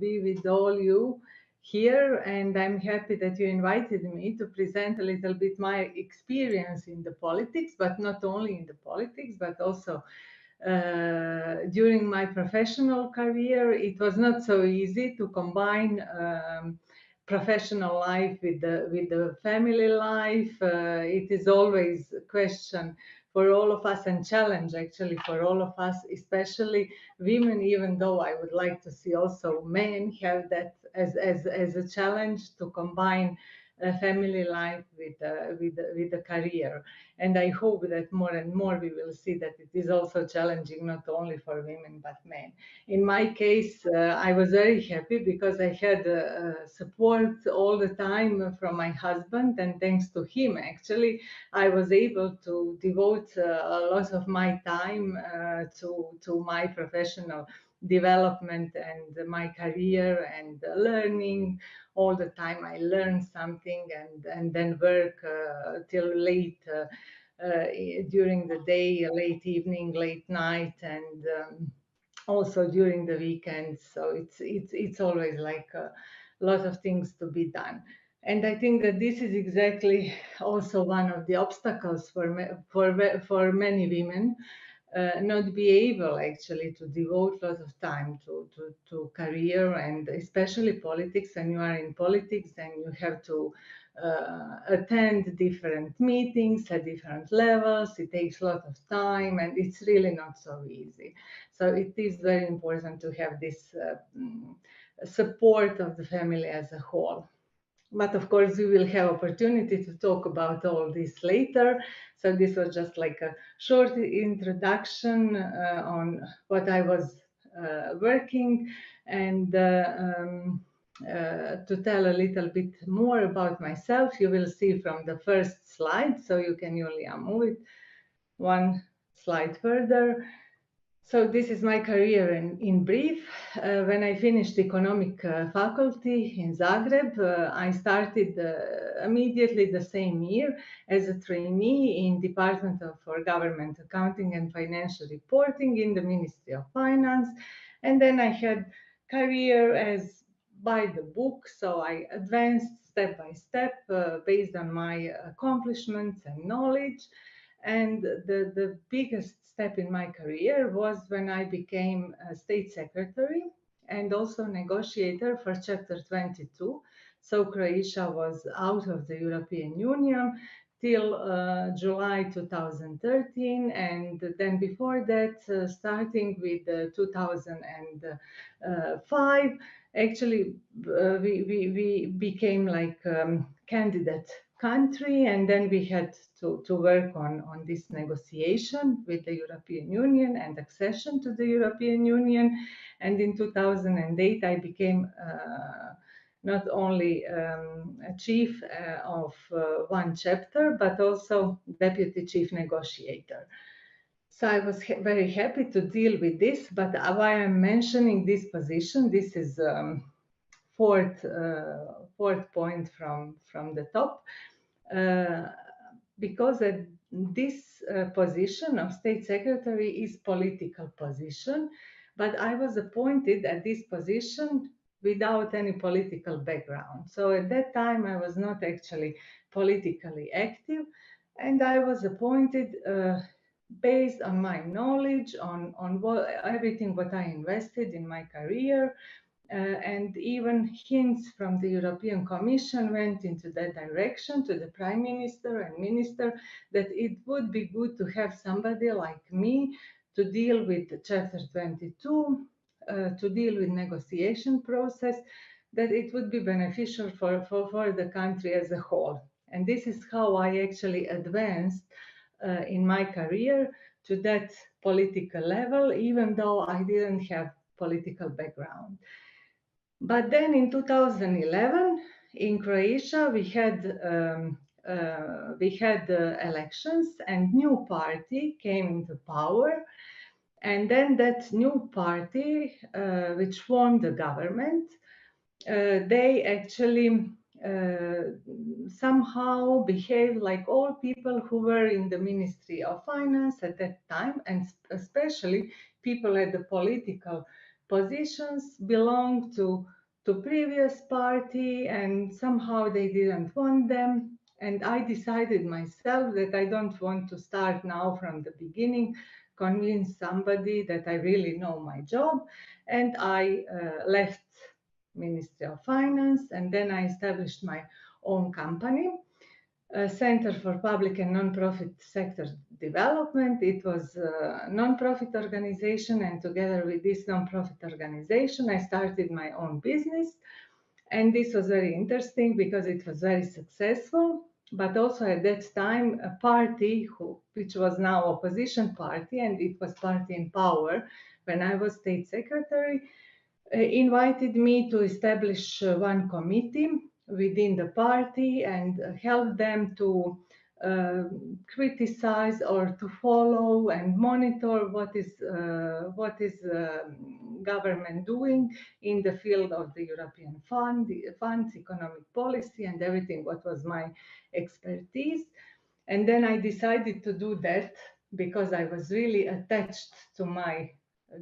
be with all you here, and I'm happy that you invited me to present a little bit my experience in the politics, but not only in the politics, but also during my professional career. It was not so easy to combine professional life with the family life. It is always a question for all of us, and challenge actually for all of us, especially women, even though I would like to see also men have that as a challenge to combine family life with the career. And I hope that more and more we will see that it is also challenging not only for women but men. In my case, I was very happy because I had support all the time from my husband, and thanks to him, actually, I was able to devote a lot of my time to my professional development and my career and learning. All the time I learn something, and then work till late during the day, late evening, late night, and also during the weekends. So it's always like a lot of things to be done. And I think that this is exactly also one of the obstacles for many women, not be able actually to devote a lot of time to career, and especially politics. When you are in politics, then you have to attend different meetings at different levels. It takes a lot of time, and it's really not so easy. So it is very important to have this support of the family as a whole. But of course, we will have opportunity to talk about all this later. So this was just like a short introduction on what I was working, and to tell a little bit more about myself. You will see from the first slide, so you can only move it one slide further. So this is my career in brief. When I finished economic faculty in Zagreb, I started immediately the same year as a trainee in Department for Government Accounting and Financial Reporting in the Ministry of Finance. And then I had career as by the book. So I advanced step by step based on my accomplishments and knowledge. And the biggest step in my career was when I became a state secretary and also negotiator for Chapter 22. So Croatia was out of the European Union till July 2013, and then before that, starting with 2005, actually we became like candidate country, and then we had to work on this negotiation with the European Union and accession to the European Union. And in 2008, I became not only a chief of one chapter, but also deputy chief negotiator. So I was very happy to deal with this, but why I'm mentioning this position, this is fourth point from the top, because this position of state secretary is political position, but I was appointed at this position without any political background. So at that time I was not actually politically active, and I was appointed based on my knowledge, on everything what I invested in my career. And even hints from the European Commission went into that direction to the Prime Minister and Minister, that it would be good to have somebody like me to deal with Chapter 22, to deal with negotiation process, that it would be beneficial for the country as a whole. And this is how I actually advanced in my career to that political level, even though I didn't have political background. But then in 2011, in Croatia, we had elections, and new party came into power. And then that new party, which formed the government, they actually somehow behaved like all people who were in the Ministry of Finance at that time, and especially people at the political positions belonged to previous party, and somehow they didn't want them. And I decided myself that I don't want to start now from the beginning, convince somebody that I really know my job. And I left Ministry of Finance, and then I established my own company, Center for Public and Non-Profit Sector Development. It was a non-profit organization, and together with this non-profit organization, I started my own business. And this was very interesting because it was very successful. But also at that time, a party which was now opposition party, and it was party in power when I was state secretary, invited me to establish one committee within the party and help them to criticize or to follow and monitor what is government doing in the field of the European funds, economic policy, and everything what was my expertise. And then I decided to do that because I was really attached to my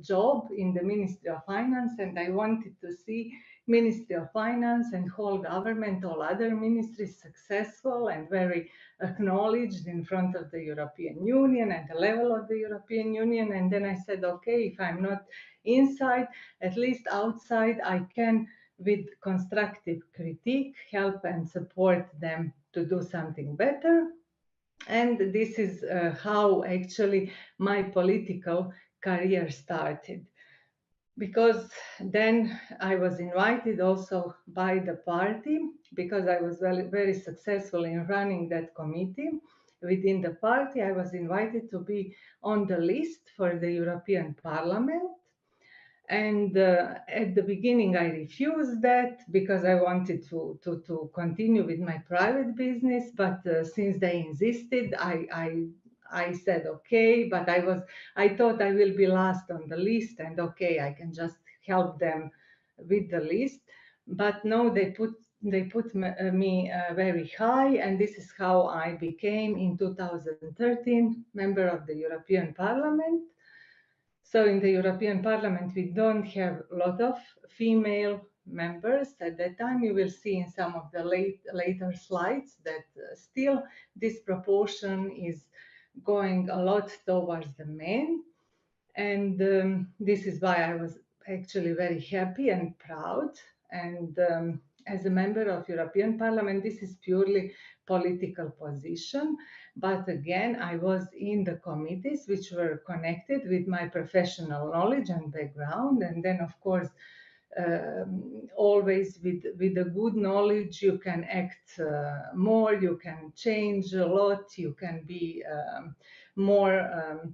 job in the Ministry of Finance, and I wanted to see Ministry of Finance and whole government, all other ministries successful and very acknowledged in front of the European Union and the level of the European Union. And then I said, okay, if I'm not inside, at least outside, I can, with constructive critique, help and support them to do something better. And this is how actually my political career started. Because then I was invited also by the party, because I was very, very successful in running that committee within the party. I was invited to be on the list for the European Parliament. And at the beginning, I refused that because I wanted to continue with my private business. But since they insisted, I said okay. But I thought I will be last on the list, and okay, I can just help them with the list. But no, they put me very high, and this is how I became in 2013 member of the European Parliament. So in the European Parliament, we don't have a lot of female members. At that time, you will see in some of the later slides that still this proportion is going a lot towards the men. And this is why I was actually very happy and proud. And as a member of European Parliament, this is purely political position. But again, I was in the committees which were connected with my professional knowledge and background. And then, of course, always with a good knowledge, you can act more, you can change a lot, you can be more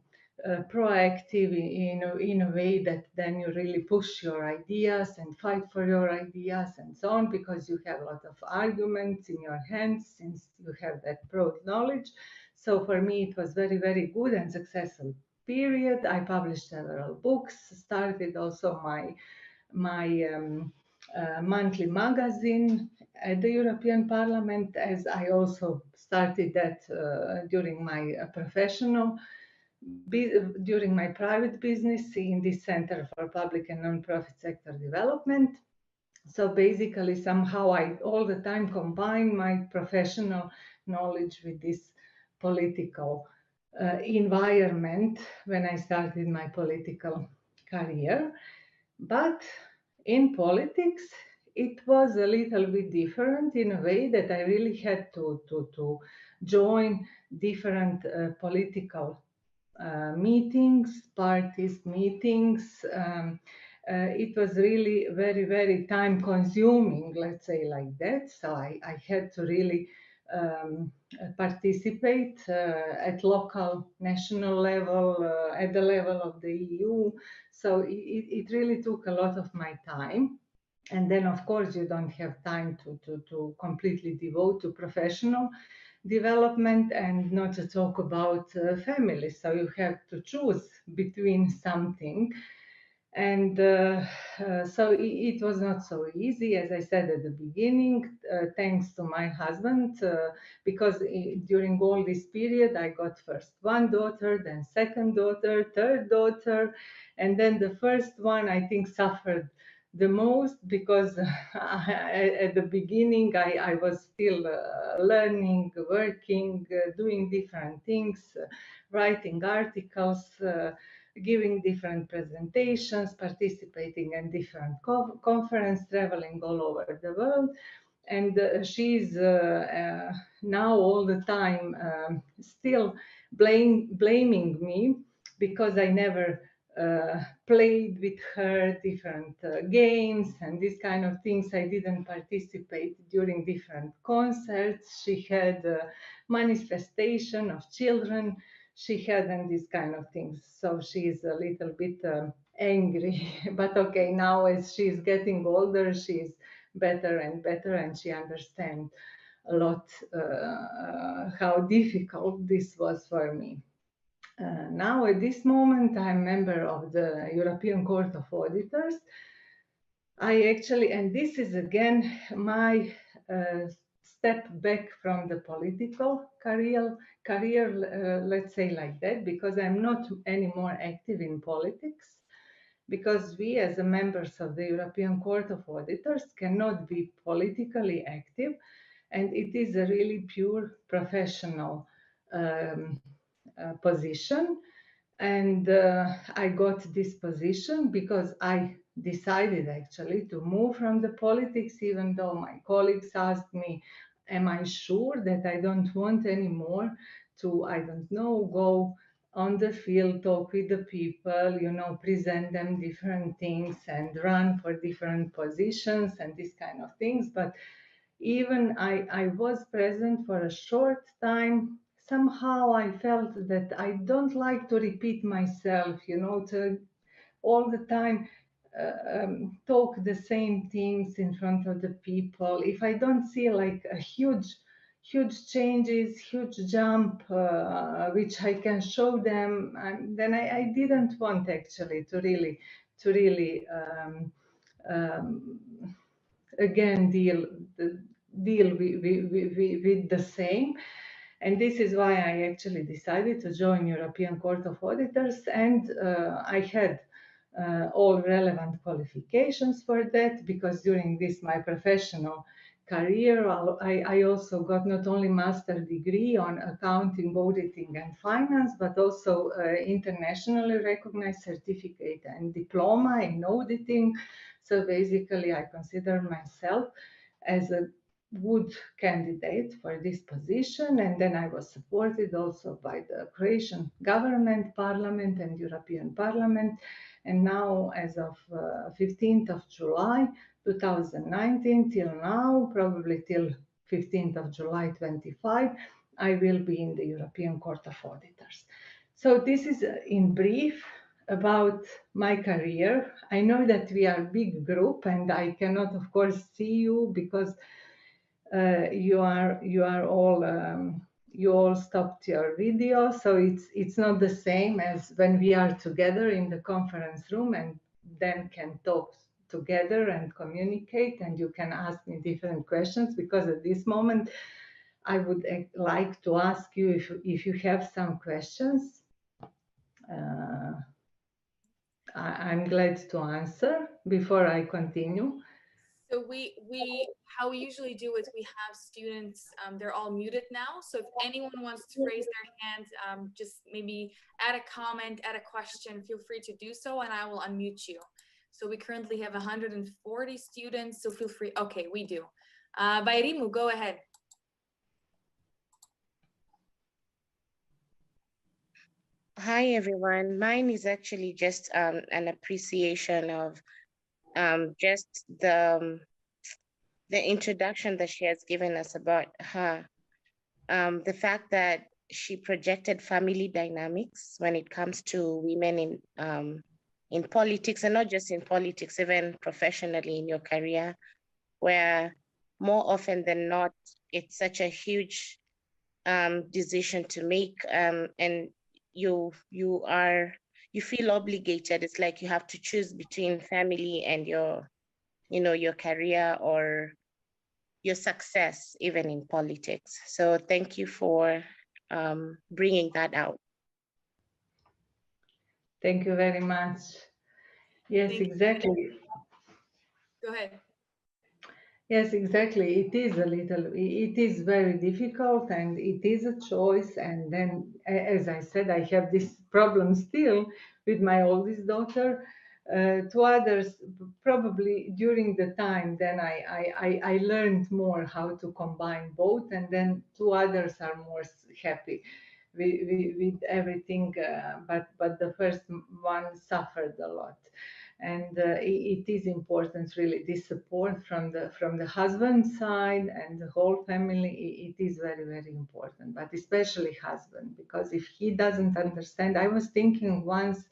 proactive in a way that then you really push your ideas and fight for your ideas and so on, because you have a lot of arguments in your hands since you have that broad knowledge. So for me, it was very, very good and successful period. I published several books, started also my monthly magazine at the European Parliament, as I also started that during my during my private business in the Center for Public and Non-Profit Sector Development. So basically, somehow I all the time combine my professional knowledge with this political environment when I started my political career. But in politics, it was a little bit different in a way that I really had to join different political meetings, parties meetings. It was really very, very time consuming, let's say like that. So I had to really participate at local, national level, at the level of the EU. So it really took a lot of my time. And then, of course, you don't have time to completely devote to professional development, and not to talk about family. So you have to choose between something. And so it was not so easy, as I said at the beginning, thanks to my husband, because during all this period, I got first one daughter, then second daughter, third daughter, and then the first one, I think, suffered the most because at the beginning, I was still learning, working, doing different things, writing articles, giving different presentations, participating in different conferences, traveling all over the world. And she's now all the time still blaming me because I never played with her different games and these kind of things. I didn't participate during different concerts. She had manifestation of children. She had and these kind of things. So she's a little bit angry. But okay, now as she's getting older, she's better and better, and she understands a lot how difficult this was for me. Now at this moment, I'm member of the European Court of Auditors. I actually, and this is again my step back from the political career, let's say like that, because I'm not anymore active in politics, because we as a members of the European Court of Auditors cannot be politically active, and it is a really pure professional position. And I got this position because I decided actually to move from the politics, even though my colleagues asked me, am I sure that I don't want anymore to, I don't know, go on the field, talk with the people, you know, present them different things and run for different positions and these kind of things. But even I was present for a short time. Somehow I felt that I don't like to repeat myself, you know, to all the time talk the same things in front of the people. If I don't see like a huge changes, huge jump, which I can show them, then I didn't want actually to really again deal with the same. And this is why I actually decided to join European Court of Auditors, and I had all relevant qualifications for that, because during this my professional career I also got not only master degree on accounting, auditing and finance, but also internationally recognized certificate and diploma in auditing. So basically I consider myself as a good candidate for this position. And then I was supported also by the Croatian government, parliament and European Parliament. And now, as of 15th of July 2019 till now, probably till 15th of July 25, I will be in the European Court of Auditors. So this is in brief about my career. I know that we are a big group and I cannot, of course, see you because you are all you all stopped your video, so it's not the same as when we are together in the conference room and then can talk together and communicate, and you can ask me different questions, because at this moment I would like to ask you if you have some questions. I'm glad to answer before I continue. So how we usually do is we have students, they're all muted now. So if anyone wants to raise their hand, just maybe add a comment, add a question, feel free to do so and I will unmute you. So we currently have 140 students, so feel free. Okay, we do. Bayrimu, go ahead. Hi, everyone. Mine is actually just an appreciation of just the introduction that she has given us about her. The fact that she projected family dynamics when it comes to women in politics, and not just in politics, even professionally in your career, where more often than not, it's such a huge decision to make, and you you feel obligated. It's like you have to choose between family and your, your career or your success, even in politics. So thank you for bringing that out. Thank you very much. Yes, exactly. Go ahead. Yes, exactly. It is very difficult and it is a choice. And then, as I said, I have this problem still with my oldest daughter. To others, probably during the time, then I learned more how to combine both. And then two others are more happy with everything. But the first one suffered a lot. And it is important, really, this support from the husband side and the whole family. It is very, very important, but especially husband, because if he doesn't understand, I was thinking once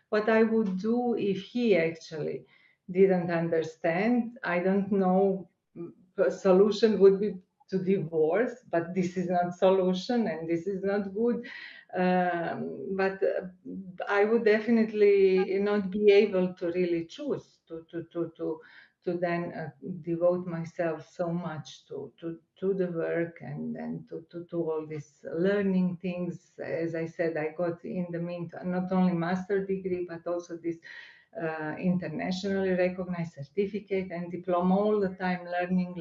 what I would do if he actually didn't understand. I don't know, the solution would be to divorce, but this is not solution and this is not good. But I would definitely not be able to really choose to then devote myself so much to the work and then to all these learning things. As I said, I got in the meantime not only master degree but also this internationally recognized certificate and diploma, all the time learning,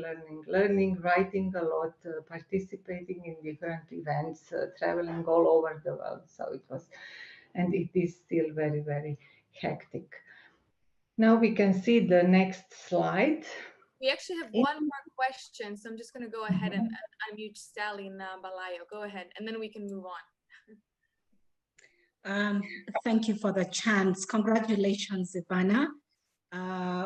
writing a lot, participating in different events, traveling all over the world. So it was, and it is still very, very hectic. Now we can see the next slide. We actually have one more question, so I'm just going to go ahead and unmute Stalin Balayo. Go ahead, and then we can move on. Thank you for the chance. Congratulations, Ivana.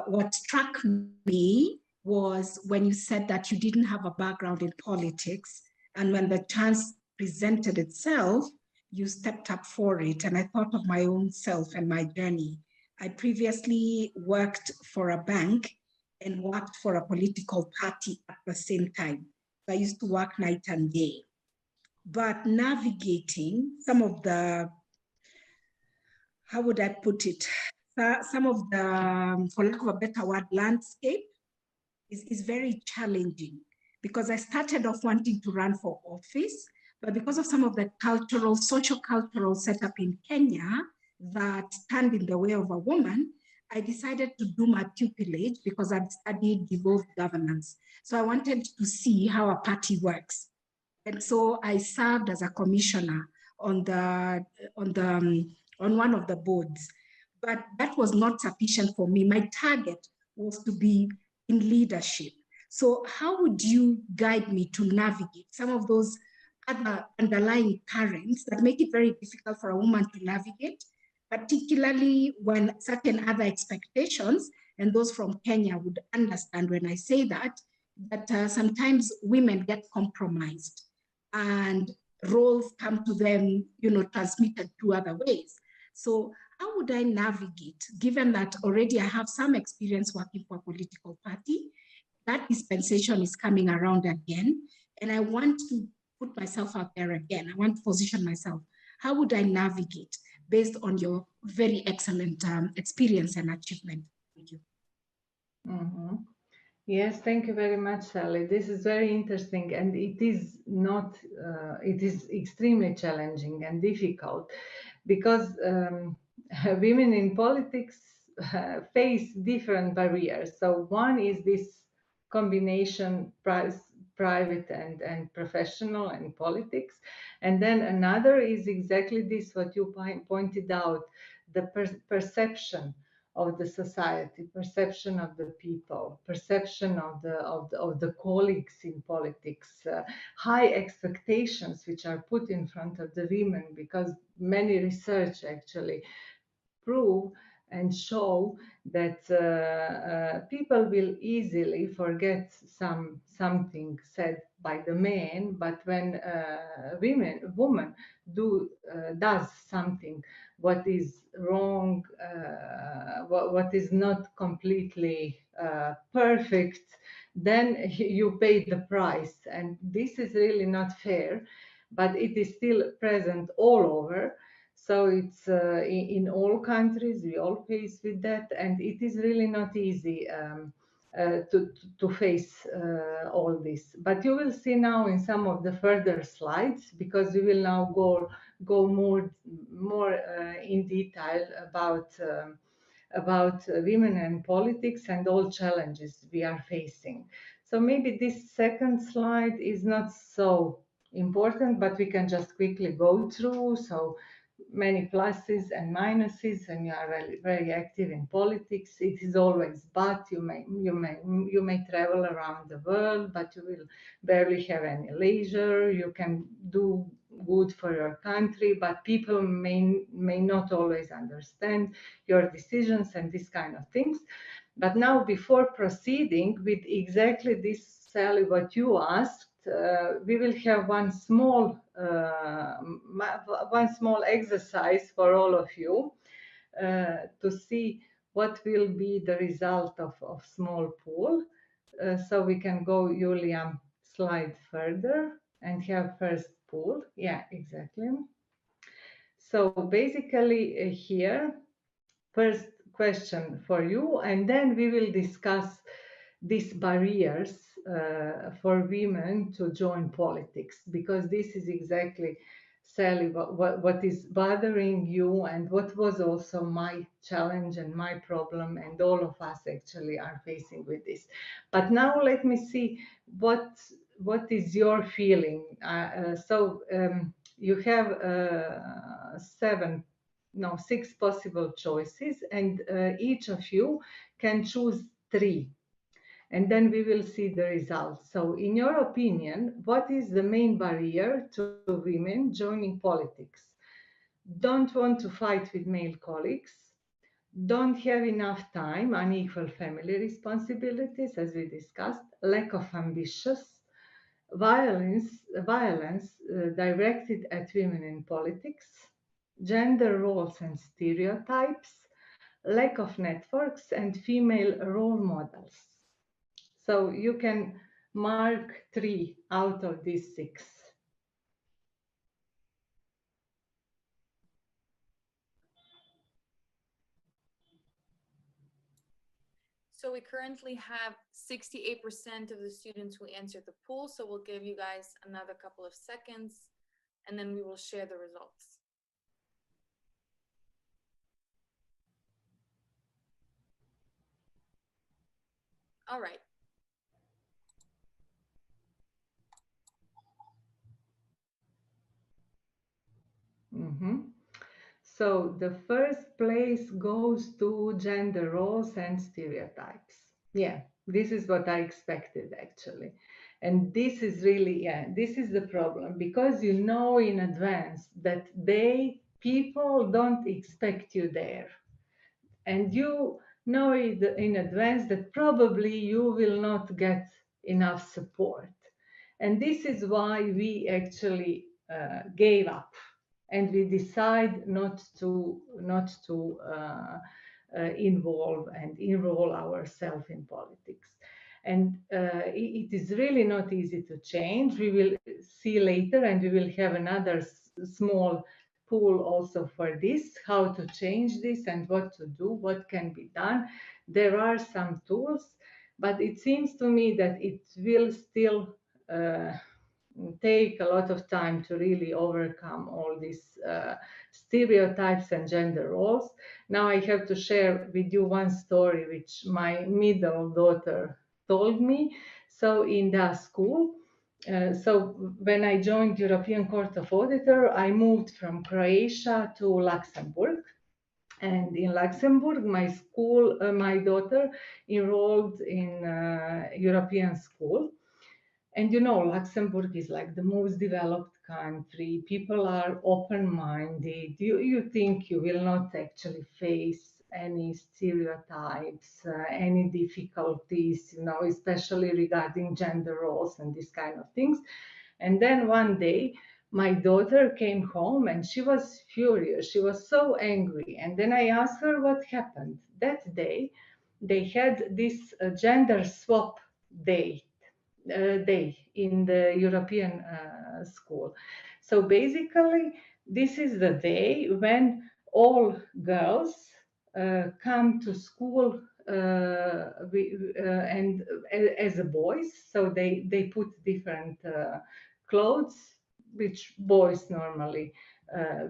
What struck me was when you said that you didn't have a background in politics, and when the chance presented itself, you stepped up for it. And I thought of my own self and my journey. I previously worked for a bank and worked for a political party at the same time. I used to work night and day. But navigating some of the, how would I put it? Some of the, for lack of a better word, landscape is very challenging, because I started off wanting to run for office, but because of some of the cultural, social-cultural setup in Kenya that stand in the way of a woman, I decided to do my pupillage because I'd studied devolved governance. So I wanted to see how a party works. And so I served as a commissioner on one of the boards. But that was not sufficient for me. My target was to be in leadership. So how would you guide me to navigate some of those other underlying currents that make it very difficult for a woman to navigate, particularly when certain other expectations, and those from Kenya would understand when I say that sometimes women get compromised and roles come to them, transmitted through other ways. So how would I navigate, given that already I have some experience working for a political party, that dispensation is coming around again, and I want to put myself out there again. I want to position myself. How would I navigate based on your very excellent experience and achievement? Thank you. Mm-hmm. Yes, thank you very much, Sally. This is very interesting, and it is not, it is extremely challenging and difficult, because women in politics face different barriers. So one is this combination, private and professional and politics. And then another is exactly this, what you pointed out, the perception of the society, perception of the people, perception of the colleagues in politics, high expectations which are put in front of the women, because many research actually prove and show that people will easily forget something said by the men, but when woman does something what is wrong, what is not completely perfect, then you pay the price, and this is really not fair, but it is still present all over. So it's in all countries, we all face with that, and it is really not easy to face all this. But you will see now in some of the further slides, because we will now go more in detail about women and politics and all challenges we are facing. So maybe this second slide is not so important, but we can just quickly go through. So many pluses and minuses, and you are very, very active in politics. It is always, but you may travel around the world, but you will barely have any leisure. You can do good for your country, but people may not always understand your decisions and these kind of things. But now, before proceeding with exactly this, Sally, what you asked, we will have one small exercise for all of you to see what will be the result of small pool. So we can go, Julia, slide further and have first pool. Yeah, exactly. So basically here, first question for you, and then we will discuss these barriers for women to join politics, because this is exactly, Sally, what is bothering you, and what was also my challenge and my problem, and all of us actually are facing with this. But now let me see what is your feeling. You have 6 possible choices, and each of you can choose 3, and then we will see the results. So in your opinion, what is the main barrier to women joining politics? Don't want to fight with male colleagues, don't have enough time, unequal family responsibilities, as we discussed, lack of ambitions, violence directed at women in politics, gender roles and stereotypes, lack of networks, and female role models. So you can mark 3 out of these 6. So we currently have 68% of the students who answered the poll. So we'll give you guys another couple of seconds, and then we will share the results. All right. So the first place goes to gender roles and stereotypes. Yeah, this is what I expected actually. And this is really, this is the problem, because you know in advance that people don't expect you there. And you know in advance that probably you will not get enough support. And this is why we actually gave up, and we decide not to involve and enroll ourselves in politics. And it is really not easy to change. We will see later, and we will have another small pool also for this, how to change this and what to do, what can be done. There are some tools, but it seems to me that it will still take a lot of time to really overcome all these stereotypes and gender roles. Now I have to share with you one story which my middle daughter told me. So in the school, so when I joined European Court of Auditor, I moved from Croatia to Luxembourg. And in Luxembourg, my daughter enrolled in European school. And you know, Luxembourg is like the most developed country. People are open-minded. You think you will not actually face any stereotypes, any difficulties, especially regarding gender roles and these kind of things. And then one day, my daughter came home and she was furious. She was so angry. And then I asked her what happened. That day, they had this gender swap day in the European school. So basically, this is the day when all girls come to school and as a boys, so they put different clothes which boys normally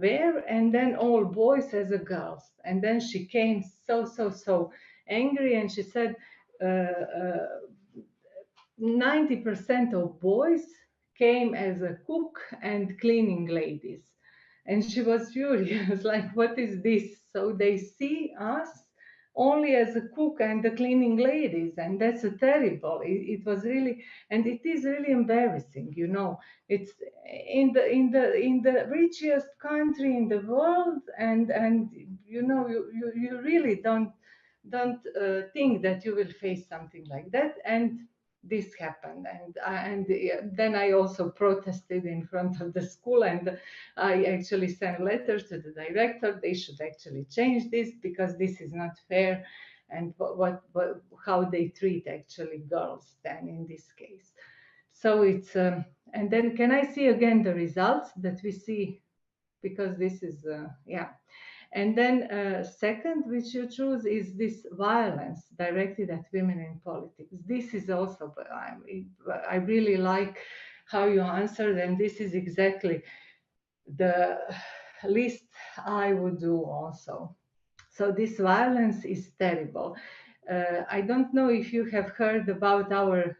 wear, and then all boys as a girls. And then she came so angry, and she said 90% of boys came as a cook and cleaning ladies. And she was furious, like, what is this? So they see us only as a cook and the cleaning ladies, and that's a terrible. It was really, and it is really embarrassing, you know. It's in the richest country in the world, and you know, you really don't think that you will face something like that. And this happened, and then I also protested in front of the school, and I actually sent letters to the director. They should actually change this, because this is not fair, and how they treat actually girls then in this case. So it's and then can I see again the results that we see, because this is yeah. And then second, which you choose, is this violence directed at women in politics. This is also, I really like how you answered, and this is exactly the list I would do also. So this violence is terrible. I don't know if you have heard about our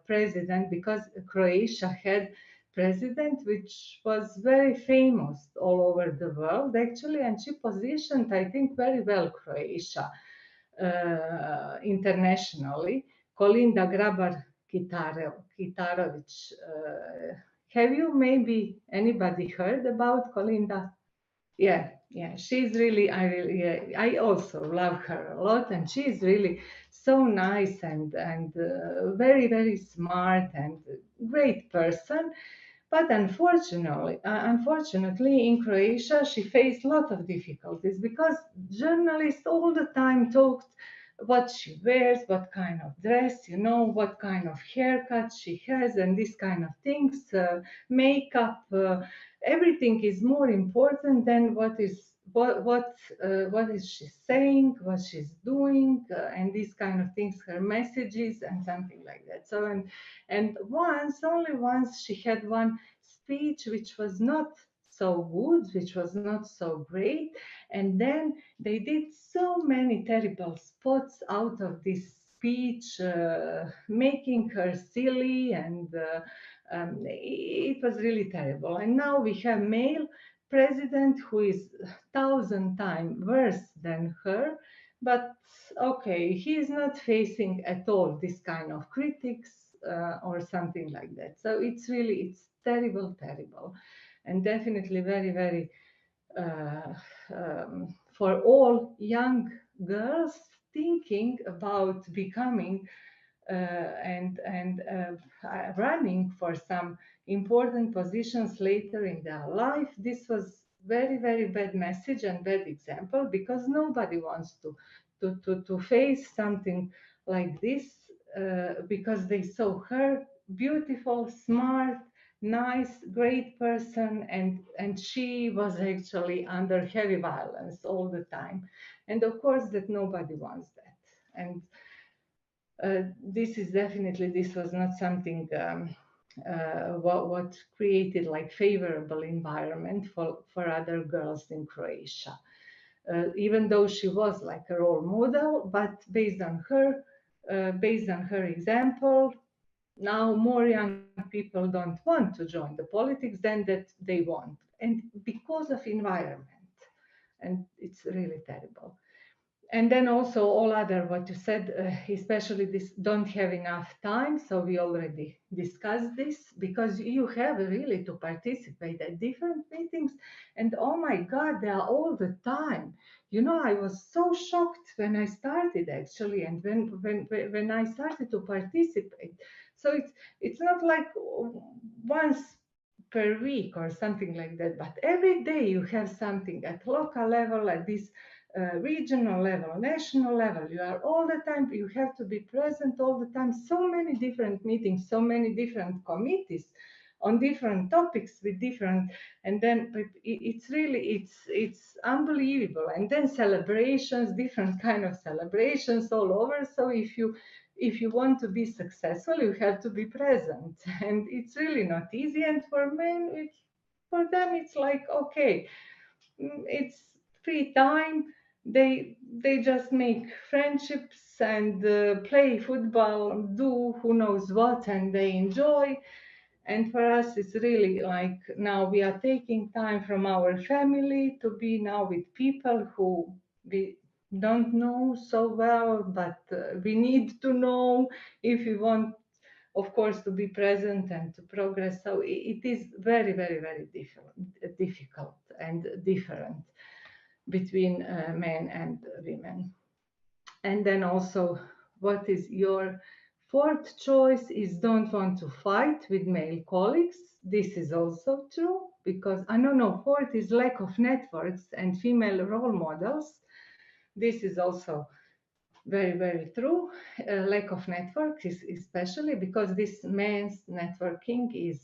president, because Croatia had president which was very famous all over the world actually, and she positioned, I think, very well Croatia internationally. Kolinda Kitarović. Have you maybe anybody heard about Kolinda? Yeah, she's really, I also love her a lot, and she's really so nice and very smart and great person. But unfortunately, in Croatia, she faced a lot of difficulties, because journalists all the time talked what she wears, what kind of dress, you know, what kind of haircut she has, and this kind of things, makeup. Everything is more important than what is she saying, what she's doing, and these kind of things, her messages and something like that. So and only once she had one speech which was not so good, which was not so great, and then they did so many terrible spots out of this speech, making her silly, and it was really terrible. And now we have male president who is 1,000 times worse than her, but okay, he is not facing at all this kind of critics or something like that. So it's terrible, and definitely very for all young girls thinking about becoming and running for some important positions later in their life. This was very bad message and bad example, because nobody wants to face something like this, because they saw her beautiful, smart, nice, great person, and she was actually under heavy violence all the time. And of course that nobody wants that. And this was not something what created like favorable environment for other girls in Croatia. Even though she was like a role model, but based on her example, now more young people don't want to join the politics than that they want, and because of environment, and it's really terrible. And then also all other what you said, especially this don't have enough time. So we already discussed this, because you have really to participate at different meetings, and oh my God, they are all the time. You know, I was so shocked when I started actually, and when I started to participate. So it's not like once per week or something like that, but every day you have something at local level, at this regional level, national level. You are all the time, you have to be present all the time. So many different meetings, so many different committees on different topics with different, and then it's really, it's unbelievable. And then celebrations, different kind of celebrations all over. So if you want to be successful, you have to be present, and it's really not easy. And for men, for them, it's like, okay, it's free time. They just make friendships and play football, do who knows what, and they enjoy. And for us, it's really like, now we are taking time from our family to be now with people who we don't know so well, but we need to know if we want, of course, to be present and to progress. So it is very, very, very difficult and different between men and women. And then also, what is your fourth choice is don't want to fight with male colleagues. This is also true, because I don't know, fourth is lack of networks and female role models. This is also very, very true. Lack of networks, especially because this men's networking is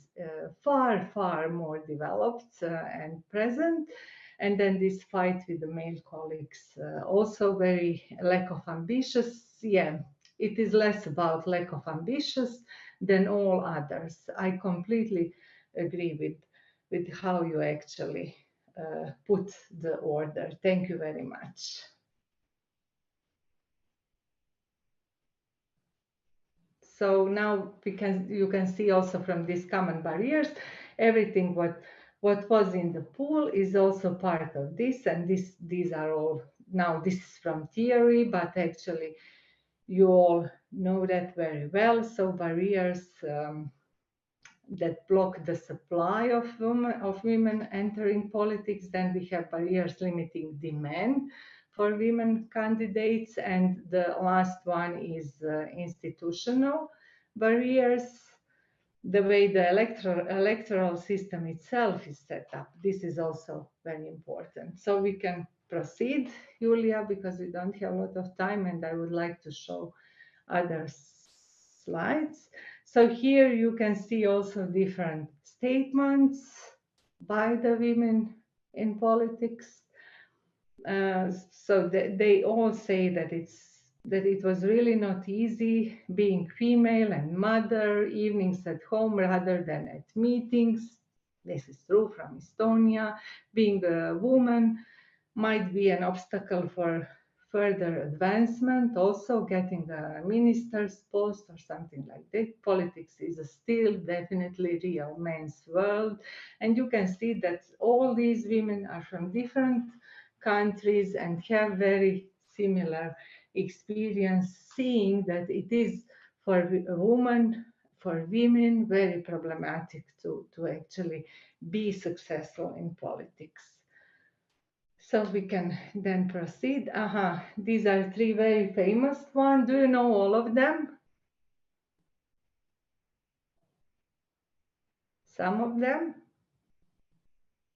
far, far more developed and present. And then this fight with the male colleagues, also very lack of ambitious. Yeah, it is less about lack of ambitious than all others. I completely agree with how you actually put the order. Thank you very much. So now you can see also from these common barriers, everything what was in the pool is also part of this, and these are all, now this is from theory, but actually you all know that very well. So barriers that block the supply of women entering politics. Then we have barriers limiting demand for women candidates, and the last one is institutional barriers, the way the electoral system itself is set up. This is also very important. So we can proceed, Julia, because we don't have a lot of time, and I would like to show other slides. So here you can see also different statements by the women in politics. So they all say that it was really not easy being female and mother, evenings at home rather than at meetings. This is true from Estonia. Being a woman might be an obstacle for further advancement, also getting a minister's post or something like that. Politics is still definitely real men's world. And you can see that all these women are from different countries and have very similar experience, seeing that it is for a woman, for women, very problematic to actually be successful in politics. So we can then proceed. These are three very famous ones. Do you know all of them? Some of them?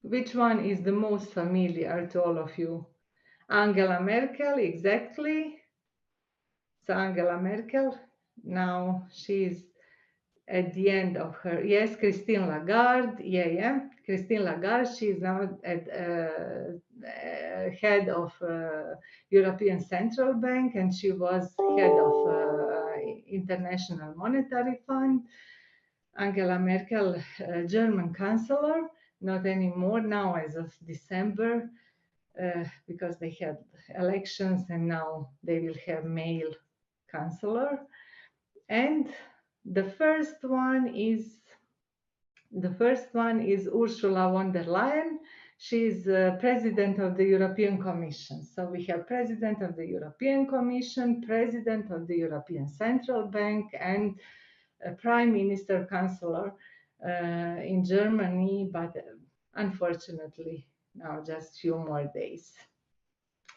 Which one is the most familiar to all of you? Angela Merkel, exactly. So Angela Merkel, now she's at the end of her, yes, Christine Lagarde, yeah. Christine Lagarde, she's now at head of European Central Bank, and she was head of International Monetary Fund. Angela Merkel, German Chancellor, not anymore now as of December, because they had elections and now they will have male Chancellor. And the first one is Ursula von der Leyen. She's president of the European Commission. So we have president of the European Commission, president of the European Central Bank, and a prime minister chancellor in Germany, but unfortunately now just few more days.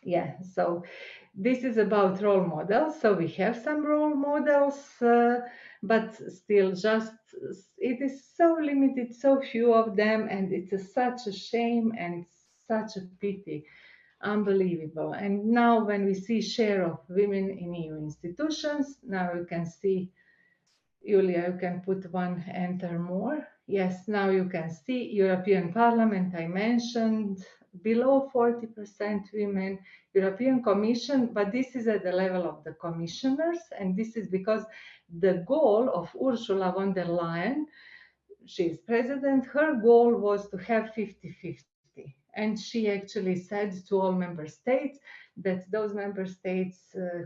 Yeah, so this is about role models. So we have some role models, but still just, it is so limited, so few of them, and it's such a shame and such a pity. Unbelievable. And now when we see share of women in EU institutions, now you can see, Julia, you can put one enter more. Yes, now you can see European Parliament, I mentioned, below 40% women, European Commission, but this is at the level of the commissioners, and this is because the goal of Ursula von der Leyen, she is president, her goal was to have 50-50. And she actually said to all member states that those member states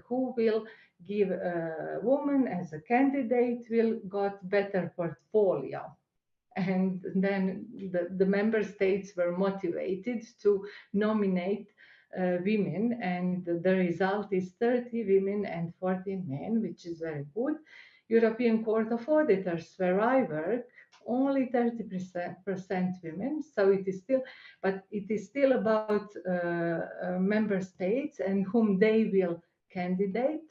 who will give a woman as a candidate will got better portfolio. And then the member states were motivated to nominate women, and the result is 30 women and 14 men, which is very good. European Court of Auditors, where I work, only 30% women, so it is still, but it is still about member states and whom they will candidate.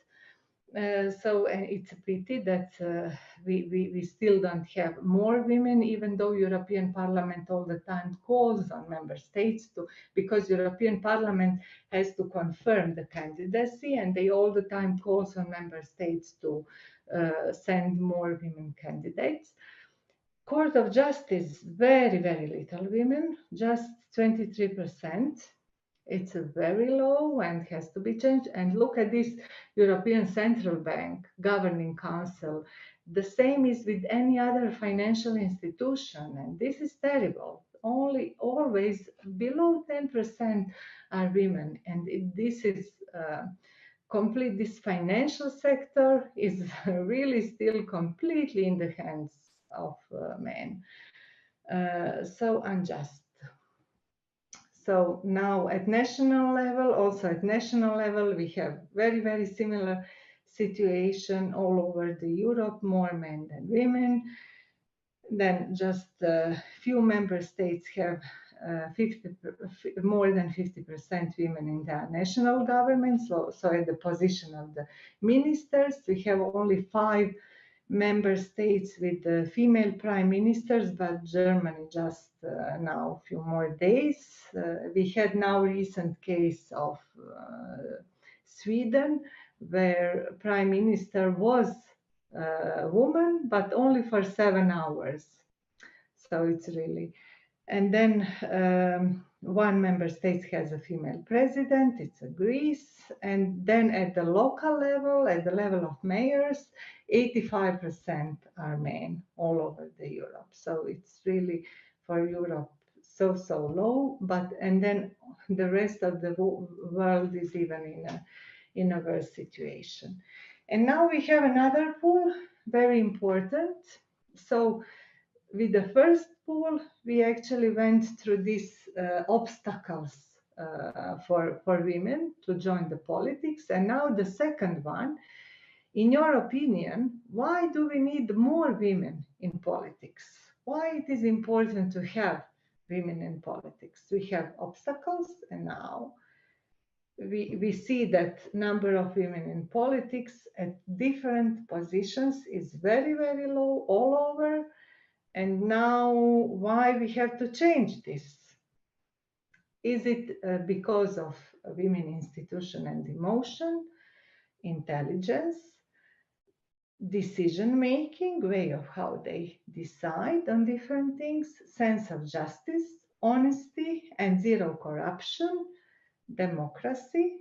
So it's a pity that we still don't have more women, even though European Parliament all the time calls on member states to, because European Parliament has to confirm the candidacy, and they all the time calls on member states to send more women candidates. Court of Justice, very, very little women, just 23%. It's a very low and has to be changed. And look at this European Central Bank Governing Council. The same is with any other financial institution, and this is terrible. Only always below 10% are women, and this is complete. This financial sector is really still completely in the hands of men. So unjust. So now at national level, also at national level, we have very, very similar situation all over the Europe, more men than women. Then just a few member states have more than 50% women in their national government. So at the position of the ministers, we have only 5 member states with female prime ministers, but Germany just now a few more days. We had now recent case of Sweden, where prime minister was a woman, but only for 7 hours. So it's really, and then one member state has a female president, it's Greece, and then at the local level, at the level of mayors, 85% are men all over the Europe. So it's really for Europe so low, but and then the rest of the world is even in a worse situation. And now we have another pool, very important. So with the first pool, we actually went through these obstacles for women to join the politics. And now the second one, in your opinion, why do we need more women in politics? Why it is important to have women in politics? We have obstacles, and now we see that number of women in politics at different positions is very, very low all over. And now why we have to change this? Is it because of women institution and emotion, intelligence, decision-making, way of how they decide on different things, sense of justice, honesty, and zero corruption, democracy?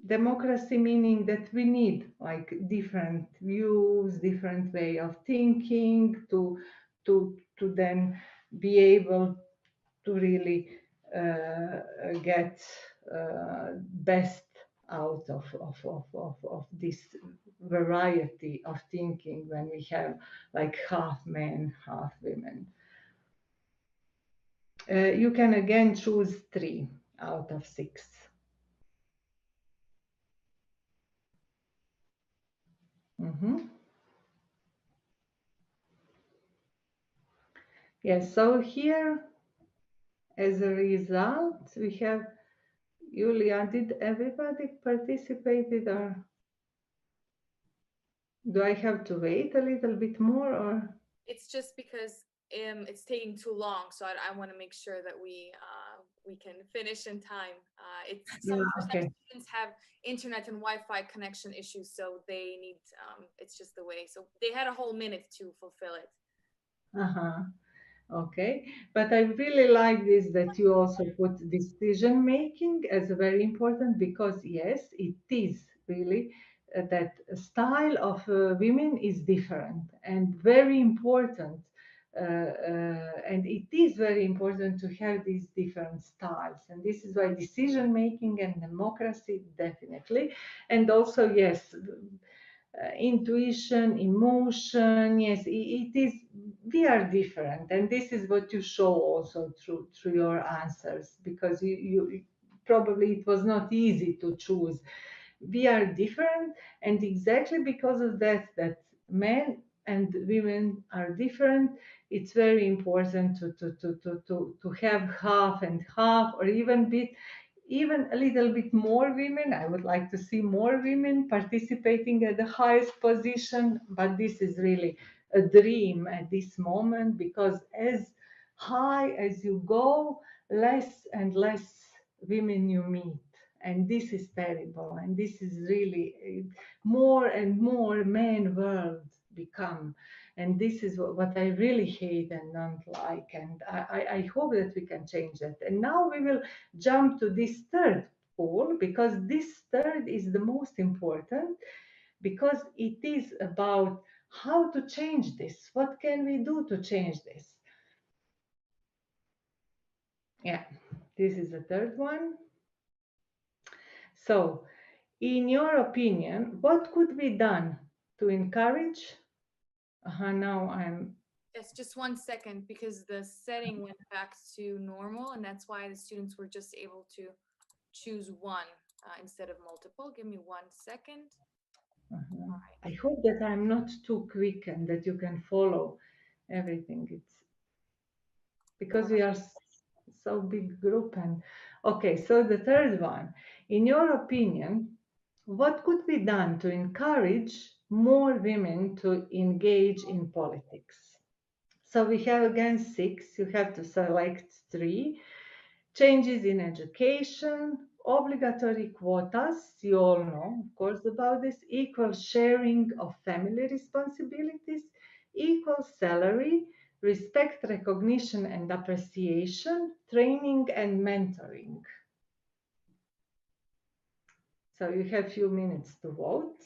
Democracy meaning that we need like different views, different way of thinking to then be able to really get best out of this variety of thinking when we have like half men, half women. You can again choose 3 out of 6. Yes, so here, as a result, we have, Julia, did everybody participated, or do I have to wait a little bit more, or? It's just because it's taking too long, so I want to make sure that we can finish in time. Some students have internet and Wi-Fi connection issues, so they need, it's just the way. So they had a whole minute to fulfill it. Okay, but I really like this that you also put decision making as very important, because yes, it is really that style of women is different and very important. And it is very important to have these different styles, and this is why decision making and democracy definitely, and also yes, intuition, emotion. Yes, it is. We are different, and this is what you show also through your answers, because you probably it was not easy to choose. We are different, and exactly because of that men and women are different, it's very important to have half and half, or even a little bit more women. I would like to see more women participating at the highest position, but this is really a dream at this moment, because as high as you go, less and less women you meet. And this is terrible. And this is really more and more man world become. And this is what I really hate and don't like. And I hope that we can change that. And now we will jump to this third pole, because this third is the most important, because it is about how to change this. What can we do to change this? Yeah, this is the third one. So, in your opinion, what could be done to encourage? Now I'm. Yes, just 1 second, because the setting went back to normal, and that's why the students were just able to choose one instead of multiple. Give me 1 second. I hope that I'm not too quick and that you can follow everything. It's because we are so big group. And okay, so the third one, in your opinion, what could be done to encourage more women to engage in politics? So we have again 6. You have to select 3. Changes in education, obligatory quotas, you all know, of course, about this, equal sharing of family responsibilities, equal salary, respect, recognition, and appreciation, training, and mentoring. So you have few minutes to vote.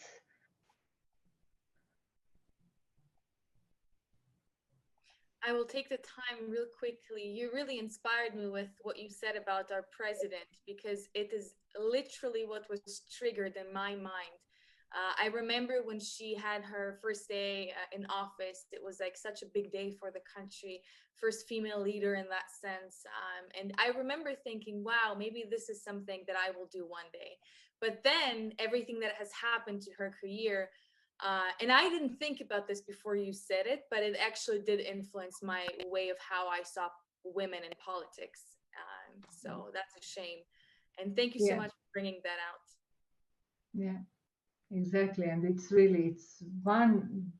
I will take the time real quickly. You really inspired me with what you said about our president, because it is literally what was triggered in my mind. I remember when she had her first day in office, it was like such a big day for the country, first female leader in that sense. And I remember thinking, wow, maybe this is something that I will do one day. But then everything that has happened to her career, and I didn't think about this before you said it, but it actually did influence my way of how I saw women in politics. So that's a shame. And thank you so much for bringing that out. Yeah, exactly. And it's one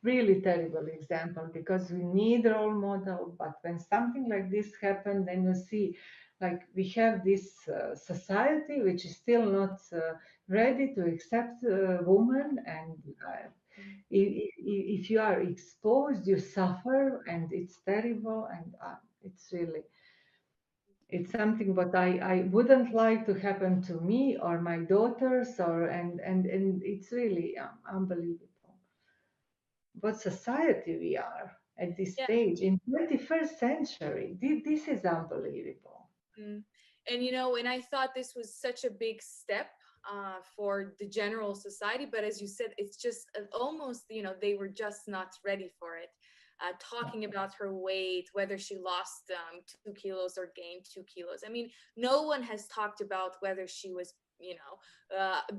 really terrible example, because we need a role model. But when something like this happens, then you see, like, we have this society which is still not ready to accept women, and if you are exposed, you suffer, and it's terrible, and it's something what I wouldn't like to happen to me or my daughters, and it's really unbelievable what society we are at this stage in 21st century. This is unbelievable. And and I thought this was such a big step for the general society, but as you said, it's just almost, they were just not ready for it. Talking about her weight, whether she lost 2 kilos or gained 2 kilos. I mean, no one has talked about whether she was,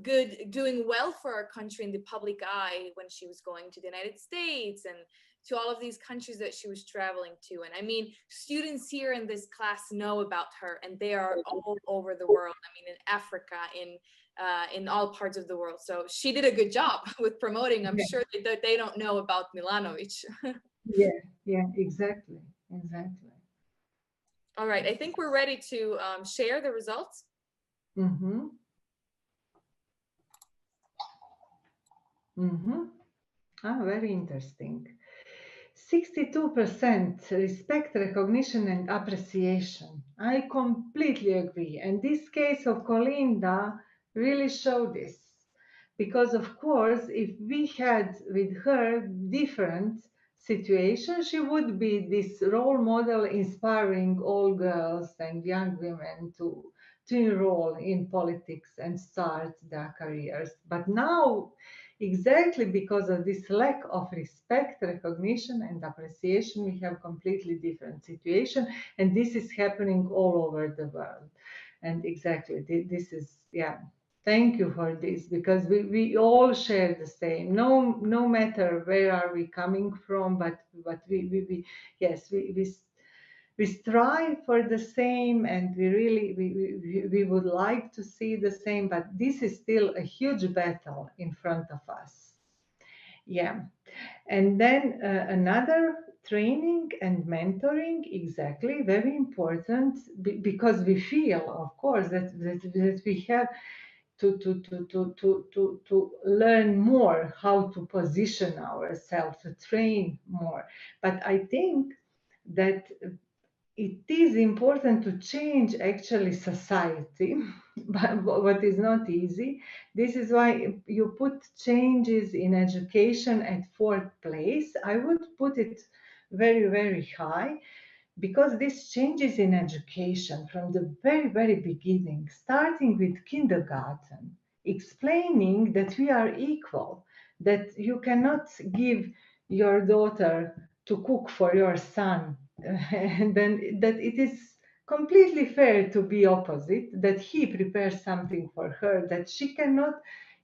good, doing well for our country in the public eye when she was going to the United States and to all of these countries that she was traveling to. And I mean, students here in this class know about her, and they are all over the world. I mean, in Africa, in all parts of the world. So she did a good job with promoting. I'm sure that they don't know about Milanovic. Yeah, exactly. All right, I think we're ready to share the results. Very interesting. 62% respect, recognition, and appreciation. I completely agree. And this case of Colinda really showed this. Because, of course, if we had with her different situation, she would be this role model inspiring all girls and young women to enroll in politics and start their careers. But now, exactly because of this lack of respect, recognition, and appreciation, we have completely different situation, and this is happening all over the world. And exactly, this is, yeah. Thank you for this, because we all share the same. No matter where are we coming from, but we yes, we strive for the same, and we really we would like to see the same, but this is still a huge battle in front of us. Yeah. And then another, training and mentoring, exactly, very important, because we feel, of course, that we have to learn more how to position ourselves, to train more. But I think that it is important to change actually society, but what is not easy. This is why you put changes in education at fourth place. I would put it very, very high, because this changes in education from the very, very beginning, starting with kindergarten, explaining that we are equal, that you cannot give your daughter to cook for your son, and then that it is completely fair to be opposite, that he prepares something for her, that she cannot,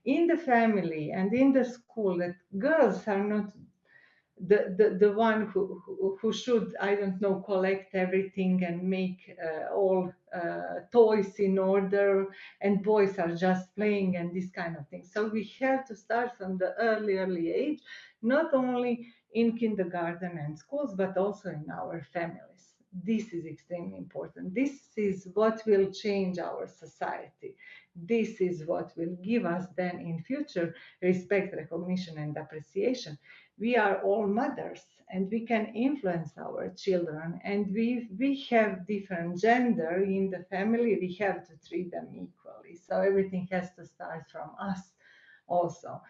in the family and in the school, that girls are not the one who should, I don't know, collect everything and make all toys in order, and boys are just playing and this kind of thing. So we have to start from the early age, not only in kindergarten and schools, but also in our families. This is extremely important. This is what will change our society. This is what will give us then in future respect, recognition, and appreciation. We are all mothers, and we can influence our children, and we have different gender in the family. We have to treat them equally. So everything has to start from us also.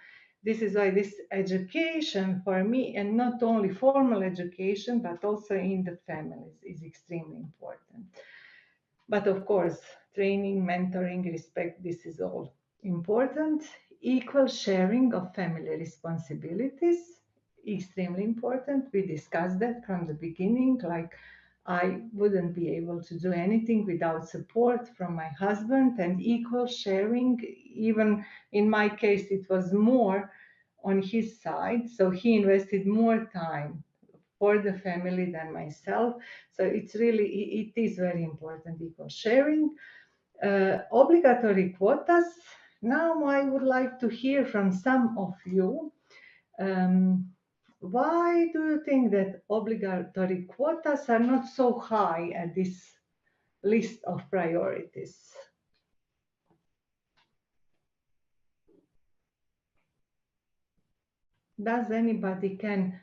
This is why this education for me, and not only formal education, but also in the families, is extremely important. But of course, training, mentoring, respect, this is all important. Equal sharing of family responsibilities, extremely important. We discussed that from the beginning, like I wouldn't be able to do anything without support from my husband, and equal sharing. Even in my case, it was more on his side. So he invested more time for the family than myself. So it's really, it is very important, equal sharing. Obligatory quotas. Now I would like to hear from some of you. Why do you think that obligatory quotas are not so high at this list of priorities? Does anybody can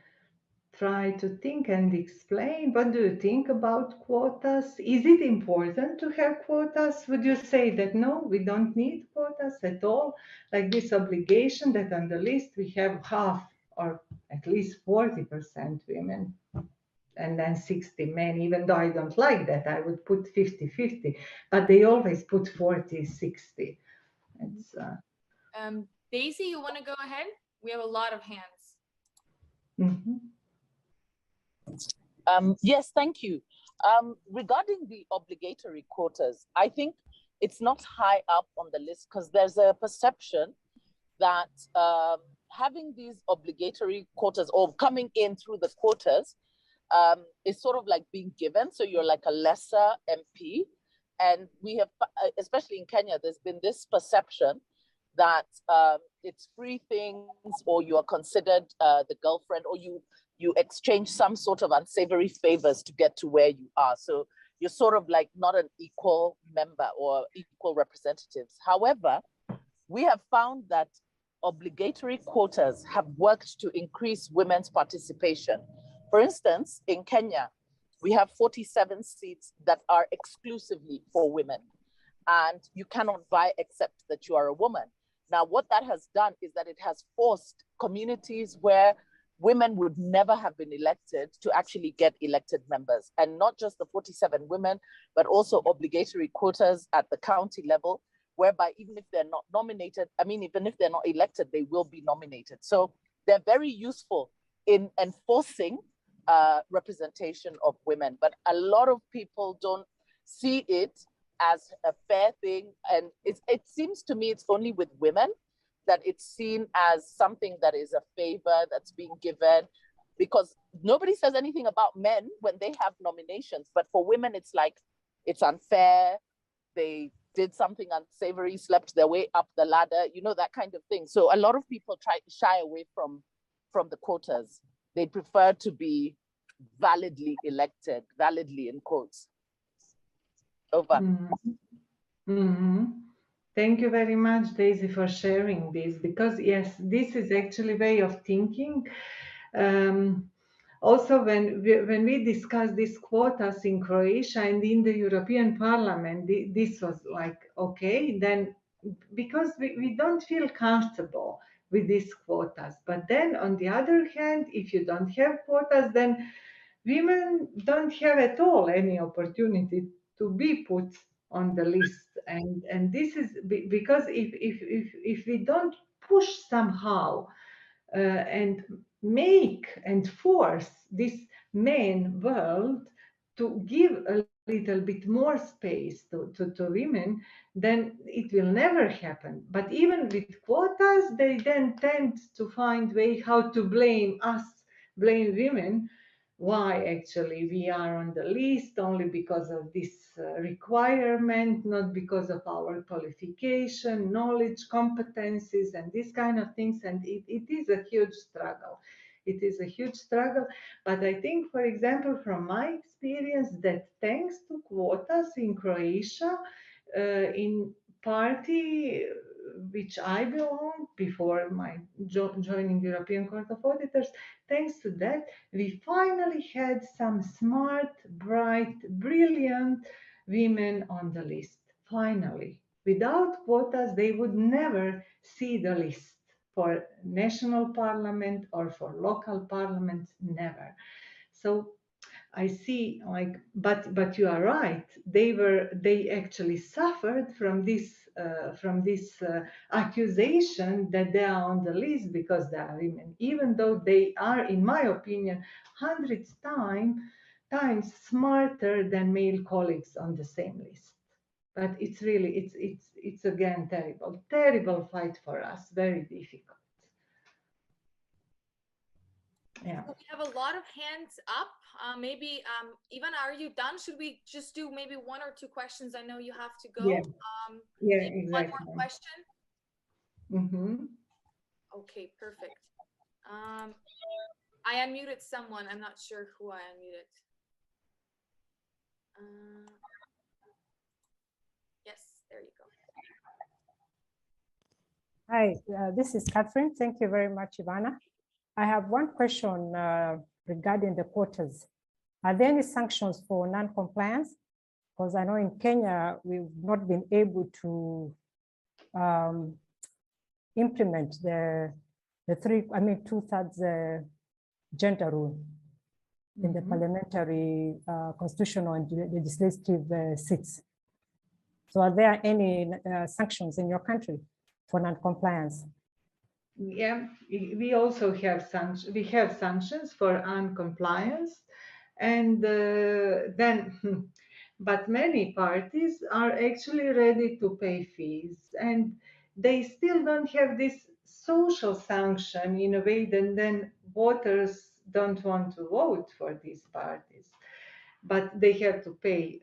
try to think and explain? What do you think about quotas? Is it important to have quotas? Would you say that no, we don't need quotas at all? Like this obligation that on the list we have half, or at least 40% women, and then 60 men, even though I don't like that, I would put 50-50, but they always put 40-60. It's Daisy, you want to go ahead? We have a lot of hands. mm-hmm. Yes, thank you. Regarding the obligatory quotas, I think it's not high up on the list because there's a perception that having these obligatory quotas or coming in through the quotas is sort of like being given. So you're like a lesser MP. And we have, especially in Kenya, there's been this perception that it's free things, or you are considered the girlfriend, or you exchange some sort of unsavory favors to get to where you are. So you're sort of like not an equal member or equal representatives. However, we have found that obligatory quotas have worked to increase women's participation. For instance, in Kenya, we have 47 seats that are exclusively for women, and you cannot vie except that you are a woman. Now, what that has done is that it has forced communities where women would never have been elected to actually get elected members. And not just the 47 women, but also obligatory quotas at the county level, whereby even if they're not nominated, even if they're not elected, they will be nominated. So they're very useful in enforcing representation of women. But a lot of people don't see it as a fair thing. And it seems to me it's only with women that it's seen as something that is a favor that's being given, because nobody says anything about men when they have nominations. But for women, it's like, it's unfair. They did something unsavory, slept their way up the ladder, that kind of thing. So a lot of people shy away from the quotas. They prefer to be validly elected, validly in quotes. Over. Mm-hmm. Mm-hmm. Thank you very much, Daisy, for sharing this, because yes, this is actually way of thinking. Also, when we discussed these quotas in Croatia and in the European Parliament, this was like, okay, then because we don't feel comfortable with these quotas. But then on the other hand, if you don't have quotas, then women don't have at all any opportunity to be put on the list. And this is because if we don't push somehow and make and force this main world to give a little bit more space to women, then it will never happen. But even with quotas, they then tend to find way how to blame us, blame women, why actually we are on the list only because of this requirement, not because of our qualification, knowledge, competencies, and these kind of things. And it is a huge struggle. It is a huge struggle. But I think, for example, from my experience, that thanks to quotas in Croatia, in party which I belonged before my joining the European Court of Auditors, thanks to that, we finally had some smart, bright, brilliant women on the list. Finally. Without quotas, they would never see the list for national parliament or for local parliaments, never. So I see, like, but you are right. They actually suffered from this accusation that they are on the list because they are women, even though they are, in my opinion, hundreds times smarter than male colleagues on the same list. But it's really it's again terrible fight for us, very difficult. Yeah. So we have a lot of hands up. Maybe, Ivana, are you done? Should we just do maybe one or two questions? I know you have to go. Yeah, yeah, exactly. One more question. Mm-hmm. Okay, perfect. I unmuted someone. I'm not sure who I unmuted. Yes, there you go. Hi, this is Catherine. Thank you very much, Ivana. I have one question regarding the quotas. Are there any sanctions for non-compliance? Because I know in Kenya, we've not been able to implement the two-thirds gender rule in the parliamentary, constitutional and legislative seats. So are there any sanctions in your country for non-compliance? Yeah, we also have sanctions. We have sanctions for non-compliance, and then, but many parties are actually ready to pay fees, and they still don't have this social sanction in a way that then voters don't want to vote for these parties. But they have to pay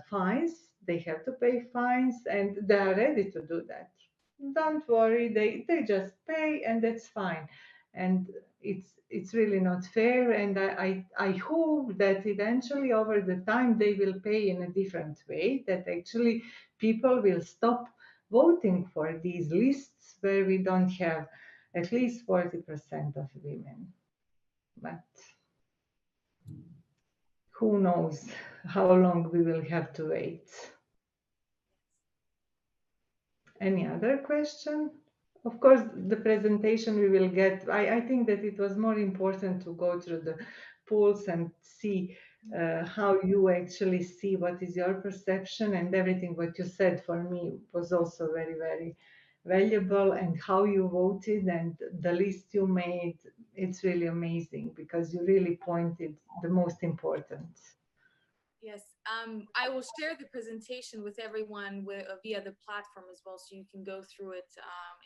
fines. They have to pay fines, and they are ready to do that. Don't worry, they just pay, and that's fine. And it's really not fair. And I hope that eventually over the time they will pay in a different way. That actually people will stop voting for these lists where we don't have at least 40% of women. But who knows how long we will have to wait. Any other question? Of course, the presentation we will get, I think that it was more important to go through the polls and see how you actually see what is your perception, and everything what you said for me was also very, very valuable, and how you voted and the list you made, it's really amazing because you really pointed the most important. Yes, I will share the presentation with everyone via the platform as well, so you can go through it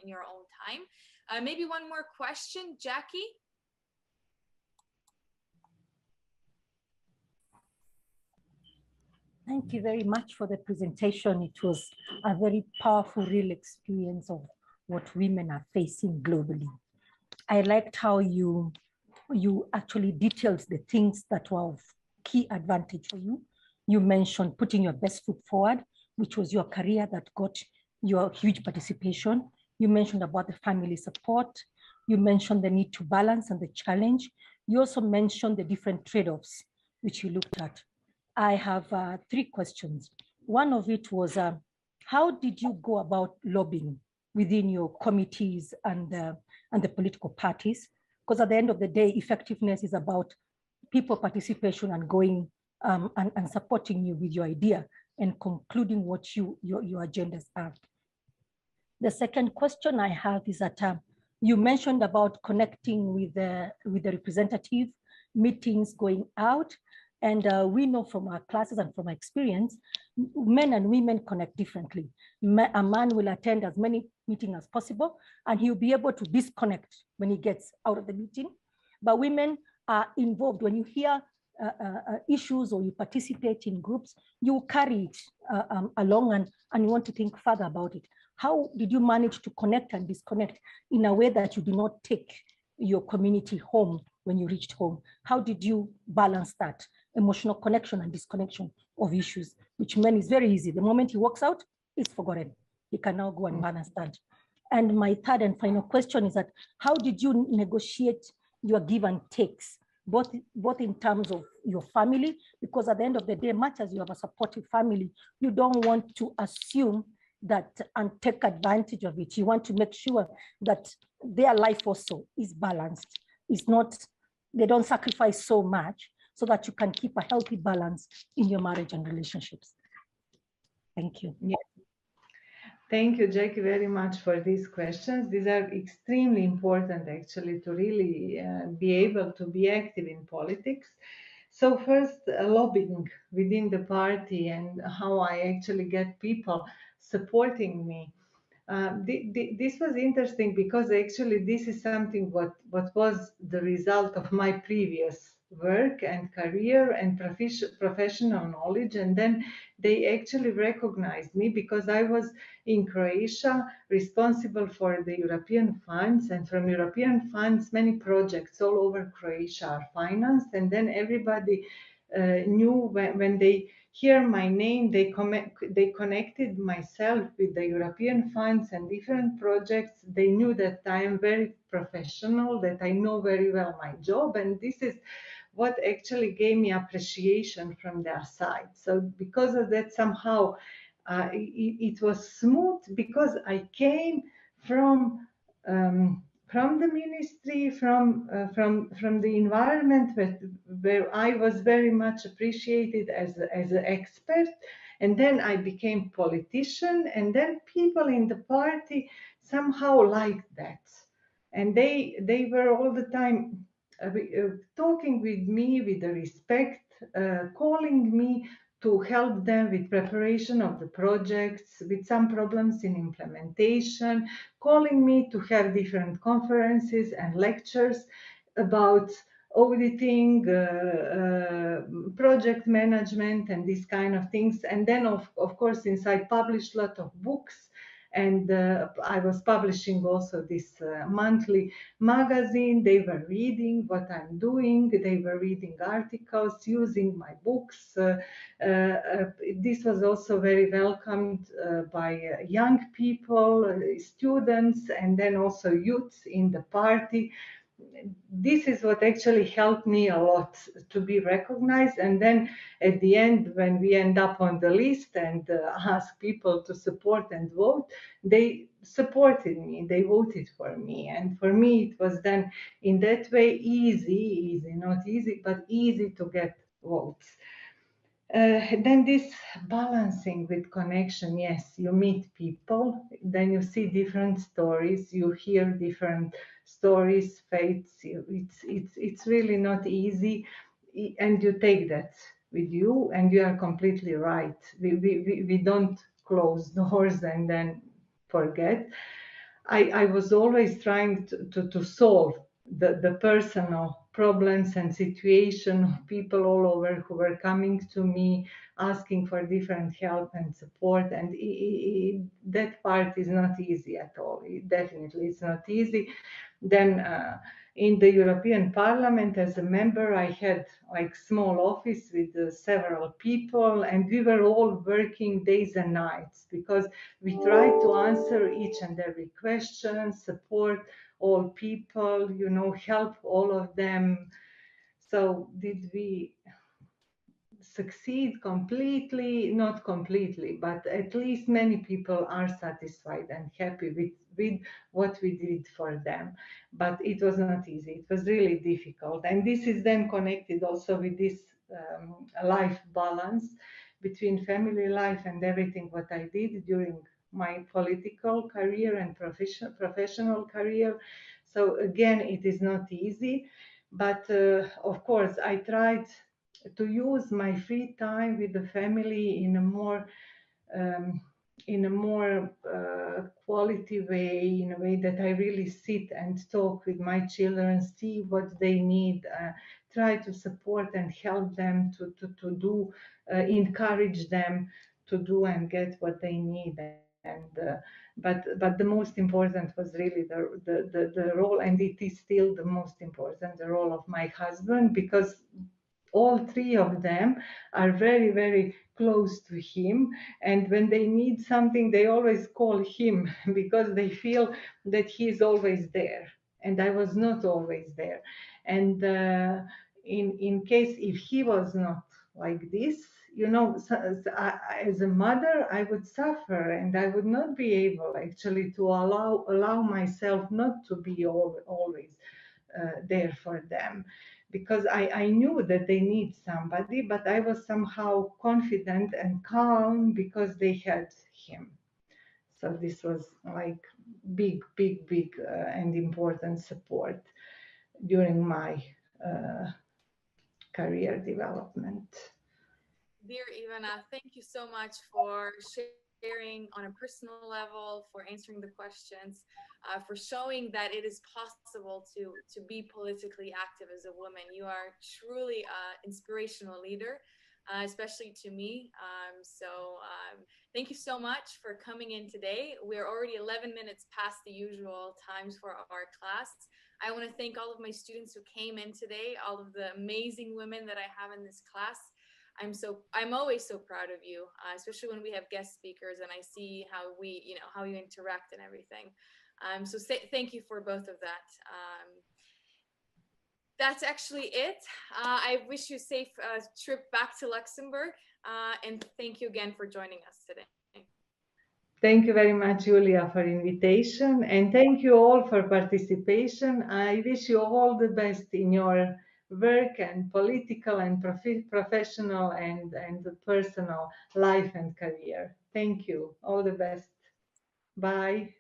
in your own time. Maybe one more question, Jackie? Thank you very much for the presentation. It was a very powerful, real experience of what women are facing globally. I liked how you actually detailed the things that were of key advantage for you. You mentioned putting your best foot forward, which was your career that got your huge participation. You mentioned about the family support. You mentioned the need to balance and the challenge. You also mentioned the different trade-offs, which you looked at. I have 3 questions. One of it was, how did you go about lobbying within your committees and the political parties? Because at the end of the day, effectiveness is about people participation and going and supporting you with your idea and concluding what your agendas are. The second question I have is that you mentioned about connecting with the representative, meetings going out, and we know from our classes and from our experience, men and women connect differently. A man will attend as many meetings as possible, and he'll be able to disconnect when he gets out of the meeting. But women are involved. When you hear issues or you participate in groups, you carry it along and you want to think further about it. How did you manage to connect and disconnect in a way that you do not take your community home when you reached home? How did you balance that emotional connection and disconnection of issues, which men is very easy. The moment he walks out, it's forgotten. He can now go and balance that. And my third and final question is that how did you negotiate your give and takes, both in terms of your family, because at the end of the day, much as you have a supportive family, you don't want to assume that and take advantage of it. You want to make sure that their life also is balanced. It's not, they don't sacrifice so much so that you can keep a healthy balance in your marriage and relationships. Thank you. Yeah. Thank you, Jackie, very much for these questions. These are extremely important, actually, to really be able to be active in politics. So first, lobbying within the party and how I actually get people supporting me. This was interesting because actually this is something what was the result of my previous work and career and professional knowledge, and then they actually recognized me because I was in Croatia responsible for the European funds, and from European funds many projects all over Croatia are financed, and then everybody knew when they hear my name, they connected myself with the European funds and different projects. They knew that I am very professional, that I know very well my job, and this is what actually gave me appreciation from their side. So because of that, somehow it was smooth because I came from the ministry, from the environment where I was very much appreciated as an expert, and then I became politician, and then people in the party somehow liked that, and they were all the time talking with me with the respect, calling me to help them with preparation of the projects, with some problems in implementation, calling me to have different conferences and lectures about auditing, project management, and these kind of things. And then, of course, since I published a lot of books, and I was publishing also this monthly magazine, they were reading what I'm doing, they were reading articles, using my books. This was also very welcomed by young people, students, and then also youths in the party. this is what actually helped me a lot to be recognized. And then at the end, when we end up on the list and ask people to support and vote, they supported me, they voted for me. And for me, it was then in that way easy, not easy, but easy to get votes. Then this balancing with connection, yes, you meet people, then you see different stories, you hear different stories, faiths. It's really not easy, and you take that with you, and you are completely right. We don't close doors and then forget. I was always trying to solve the personal problems and situation of people all over who were coming to me asking for different help and support, and that part is not easy at all. Definitely it's not easy. Then in the European Parliament as a member, I had like small office with several people, and we were all working days and nights because we tried to answer each and every question, support all people, help all of them. So did we succeed completely? Not completely, but at least many people are satisfied and happy with what we did for them. But it was not easy. It was really difficult. And this is then connected also with this life balance between family life and everything what I did during my political career and professional career. So again, it is not easy. But of course, I tried to use my free time with the family in a more quality way, in a way that I really sit and talk with my children, see what they need, try to support and help them to do, encourage them to do and get what they need. And but the most important was really the role, and it is still the most important, the role of my husband, because all three of them are very, very close to him. And when they need something, they always call him because they feel that he's always there. And I was not always there. And in case if he was not like this, as a mother, I would suffer and I would not be able actually to allow myself not to be always there for them, because I knew that they need somebody, but I was somehow confident and calm because they had him. So this was like big, big, big and important support during my career development. Dear Ivana, thank you so much for sharing on a personal level, for answering the questions, for showing that it is possible to be politically active as a woman. You are truly an inspirational leader, especially to me. Thank you so much for coming in today. We're already 11 minutes past the usual times for our class. I want to thank all of my students who came in today, all of the amazing women that I have in this class. I'm always so proud of you, especially when we have guest speakers and I see how how you interact and everything. Thank you for both of that. That's actually it. I wish you a safe trip back to Luxembourg, and thank you again for joining us today. Thank you very much, Julia, for invitation, and thank you all for participation. I wish you all the best in your work and political and professional and personal life and career. Thank you. All the best. Bye.